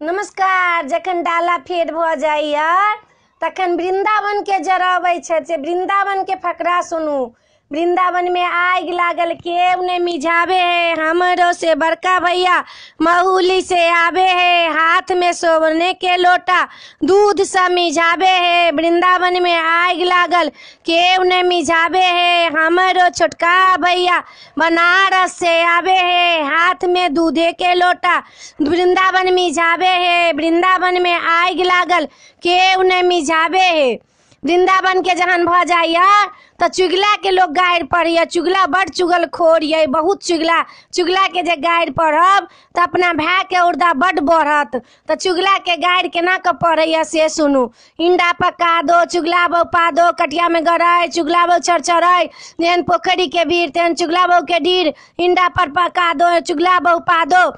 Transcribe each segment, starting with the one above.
नमस्कार। जखन डाला फेर भ जाइए तखन वृंदावन के जराबै छै से वृंदावन के फकरा सुनू। वृंदावन में आग लागल केव ने मिझावे है, हमरो से बड़का भैया महुली से आवे है, हाथ में सोने के लोटा दूध सा मिझावे है। वृंदावन में आग लागल केव ने मिझावे है, हमरो छोटका भैया बनारस से आवे है, हाथ में दूधे के लोटा वृंदावन मिझावे है। वृंदावन में आग लागल केव ने मिझावे है। वृंदावन के जहन भ जाइए तो चुगला के लोग गारि पढ़िए। चुगला बड़ चुगल खोर ये, बहुत चुगला के जे गारि पढ़ब तो अपना भाई के उर्दा बड़ बढ़त। तो चुगला के गारि केना के पढ़िए से सुनू। इंडा पका दो, चुगला बहू पा दो, कटिया में गड़ाई, चुगला बहू चरचराई, जेहन पोखरी के भीड़ तेहन चुगला बहू के ढीर, इंडा पर पका दो, चुगला बहू पा दो।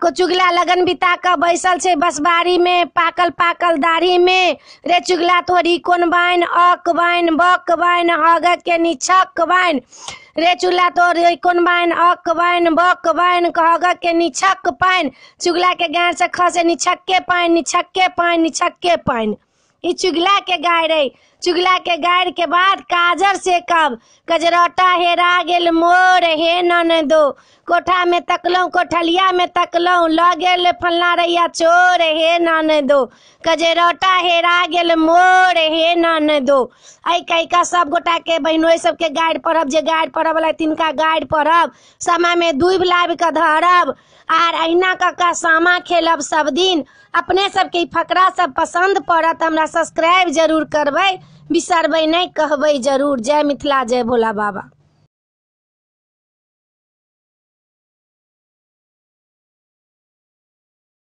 चुगला लगन बिता कर बैसल छे बसबारी में, पाकल पाकल दाढ़ी में, रे चुगला तोरी कोन बाइन, अक बाइन, बक बाइन, हगत के निछक बाइन, रे चुगला तोरी कोन बाइन, अक बाइन, बक बाइन, हगत के निछक पाइन। चुगला के गाय से खसे निछक्के पाइन, निछक्के पाइन, निछक्के पाइन। ई चुगला के गाय रही। चुगला के गायर के बाद काजर से कब कजरौटा हेरा गेल मोर हे ननदो, कोठा में तकलौं कोठलिया में तकलौं, ल गेल फलना रैया चोर हे ननदो, कजरौटा हेरा गेल मोर हे ननदो। आई कई का सब गोटा के बहनोई सबके गायर पढ़ब, जे गायर पढ़ब वाला तिनका गायर पढ़ब, समय में दूब लाबि के धरब आर अहिना का सामा खेलब सब दिन। अपने सबके ई फकरा सब पसंद पड़त, हमरा सब्सक्राइब जरूर करबै, बिसरबै नहीं, कहबै जरूर। जय मिथिला, जय भोला बाबा।